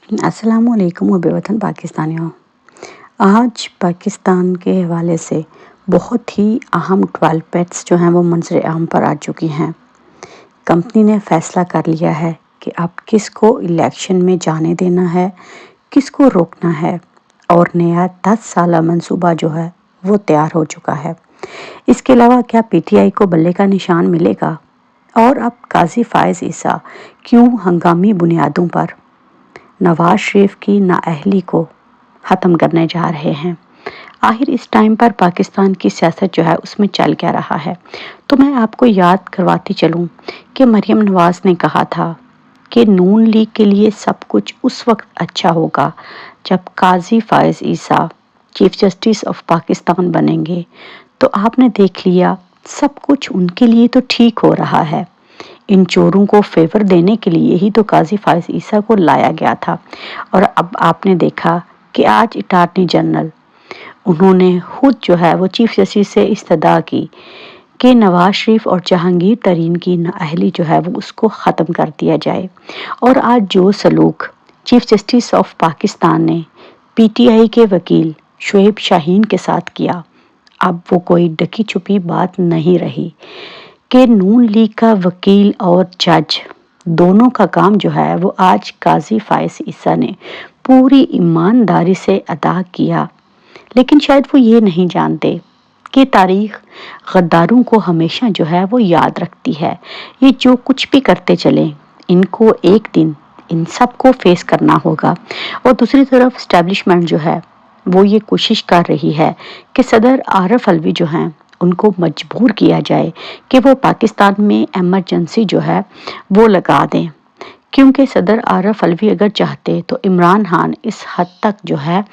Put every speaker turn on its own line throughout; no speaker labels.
अस्सलाम वालेकुम मुहब्बे वतन पाकिस्तानियों। आज पाकिस्तान के हवाले से बहुत ही अहम 12 पेट्स जो हैं वो मंजर आम पर आ चुकी हैं। कंपनी ने फ़ैसला कर लिया है कि अब किसको इलेक्शन में जाने देना है, किसको रोकना है, और नया 10 साला मंसूबा जो है वो तैयार हो चुका है। इसके अलावा क्या पीटीआई को बल्ले का निशान मिलेगा, और अब काजी फ़ायज़ ईसा क्यों हंगामी बुनियादों पर नवाज शरीफ की नाअहली को ख़त्म करने जा रहे हैं। आखिर इस टाइम पर पाकिस्तान की सियासत जो है उसमें चल क्या रहा है। तो मैं आपको याद करवाती चलूं कि मरियम नवाज ने कहा था कि नून लीग के लिए सब कुछ उस वक्त अच्छा होगा जब काजी फ़ायज़ ईसा चीफ जस्टिस ऑफ पाकिस्तान बनेंगे। तो आपने देख लिया, सब कुछ उनके लिए तो ठीक हो रहा है। इन चोरों को फेवर देने के लिए ही तो काजी फ़ायज़ ईसा को लाया गया था। और अब आपने देखा कि आज अटॉर्नी जनरल उन्होंने खुद जो है वो चीफ जस्टिस से इस्तदा की कि नवाज शरीफ और जहांगीर तरीन की नाअहली जो है वो उसको ख़त्म कर दिया जाए। और आज जो सलूक चीफ जस्टिस ऑफ पाकिस्तान ने पीटीआई के वकील शुएब शाहीन के साथ किया, अब वो कोई ढकी छुपी बात नहीं रही कि नून लीग का वकील और जज दोनों का काम जो है वो आज काजी फ़ायज़ ईसा ने पूरी ईमानदारी से अदा किया। लेकिन शायद वो ये नहीं जानते कि तारीख गद्दारों को हमेशा जो है वो याद रखती है। ये जो कुछ भी करते चले, इनको एक दिन इन सब को फेस करना होगा। और दूसरी तरफ एस्टेब्लिशमेंट जो है वो ये कोशिश कर रही है कि सदर आरफ अलवी जो हैं उनको मजबूर किया जाए कि वो पाकिस्तान में एमरजेंसी जो है वो लगा दें, क्योंकि सदर आरफ अलवी अगर चाहते तो इमरान खान इस हद तक जो है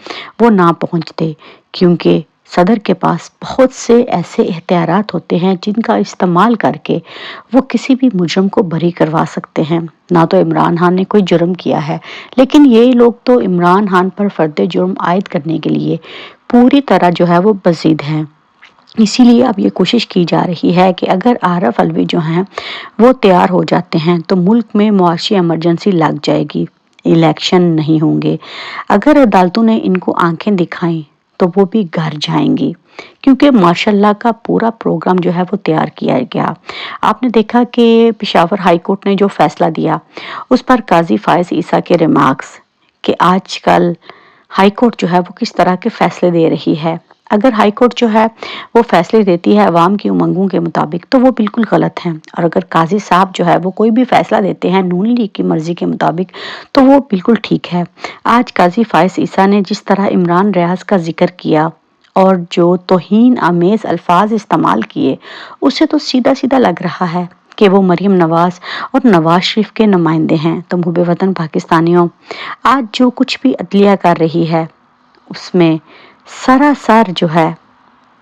वो ना पहुंचते, क्योंकि सदर के पास बहुत से ऐसे एहतियारात होते हैं जिनका इस्तेमाल करके वो किसी भी मुजरम को बरी करवा सकते हैं। ना तो इमरान खान ने कोई जुर्म किया है, लेकिन ये लोग तो इमरान खान पर फर्द जुर्म आयद करने के लिए पूरी तरह जो है वो बजीद हैं। इसीलिए अब ये कोशिश की जा रही है कि अगर आरफ अलवी जो हैं वो तैयार हो जाते हैं तो मुल्क में मुआशी इमरजेंसी लग जाएगी, इलेक्शन नहीं होंगे। अगर अदालतों ने इनको आंखें दिखाई तो वो भी घर जाएंगी, क्योंकि माशाल्लाह का पूरा प्रोग्राम जो है वो तैयार किया गया। आपने देखा कि पेशावर हाई कोर्ट ने जो फैसला दिया उस पर काजी फ़ायज़ ईसा के रिमार्क्स कि आजकल हाई कोर्ट जो है वो किस तरह के फैसले दे रही है। अगर हाई कोर्ट जो है वो फैसले देती है अवाम की उमंगों के मुताबिक तो वो बिल्कुल गलत हैं, और अगर काजी साहब जो है वो कोई भी फैसला देते हैं नून लीग की मर्जी के मुताबिक तो वो बिल्कुल ठीक है। आज काजी फ़ायज़ ईसा ने जिस तरह इमरान रियाज का जिक्र किया और जो तौहीन आमेज अल्फाज इस्तेमाल किए, उससे तो सीधा सीधा लग रहा है कि वो मरियम नवाज और नवाज शरीफ के नुमाइंदे हैं। तो मुहब्बे वतन पाकिस्तानियों, आज जो कुछ भी अदलिया कर रही है उसमें सरासर जो है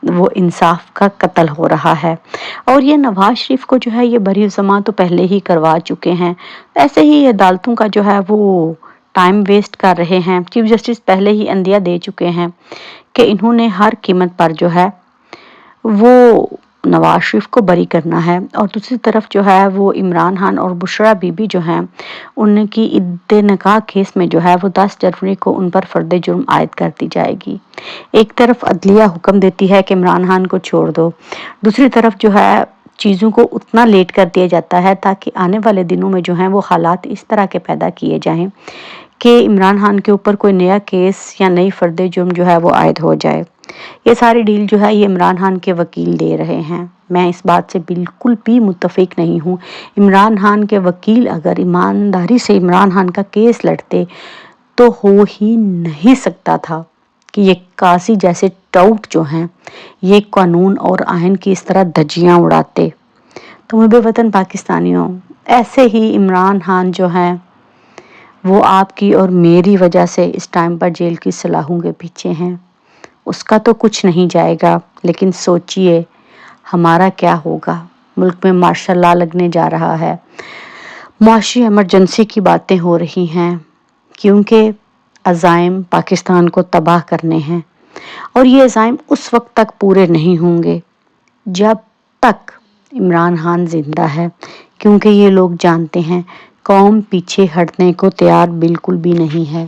वो इंसाफ का कत्ल हो रहा है। और ये नवाज शरीफ को जो है ये बरी ज़मां तो पहले ही करवा चुके हैं। ऐसे ही अदालतों का जो है वो टाइम वेस्ट कर रहे हैं। चीफ जस्टिस पहले ही अंदिया दे चुके हैं कि इन्होंने हर कीमत पर जो है वो नवाज शरीफ को बरी करना है। और दूसरी तरफ जो है वो इमरान खान और बुशरा बीबी जो हैं उनकी इद्दे निकाह केस में जो है वो 10 जनवरी को उन पर फर्द जुर्म आयद कर दी जाएगी। एक तरफ अदलिया हुक्म देती है कि इमरान खान को छोड़ दो, दूसरी तरफ जो है चीज़ों को उतना लेट कर दिया जाता है ताकि आने वाले दिनों में जो हैं वो हालात इस तरह के पैदा किए जाएं कि इमरान खान के ऊपर कोई नया केस या नई फर्द जुर्म जो है वो आयद हो जाए। ये सारी डील जो है ये इमरान खान के वकील दे रहे हैं। मैं इस बात से बिल्कुल भी मुत्तफिक नहीं हूँ। इमरान खान के वकील अगर ईमानदारी से इमरान खान का केस लड़ते तो हो ही नहीं सकता था कि ये काजी जैसे टाउट जो हैं ये कानून और आइन की इस तरह धज्जियाँ उड़ाते। तो मुझे वतन पाकिस्तानियों, ऐसे ही इमरान खान जो हैं वो आपकी और मेरी वजह से इस टाइम पर जेल की सलाखों के पीछे हैं। उसका तो कुछ नहीं जाएगा, लेकिन सोचिए हमारा क्या होगा। मुल्क में मार्शल लॉ लगने जा रहा है, मुआशी इमरजेंसी की बातें हो रही हैं, क्योंकि अज़ाइम पाकिस्तान को तबाह करने हैं। और ये अज़ाइम उस वक्त तक पूरे नहीं होंगे जब तक इमरान खान जिंदा है, क्योंकि ये लोग जानते हैं قوم پیچھے ہٹنے کو تیار بالکل بھی نہیں ہے۔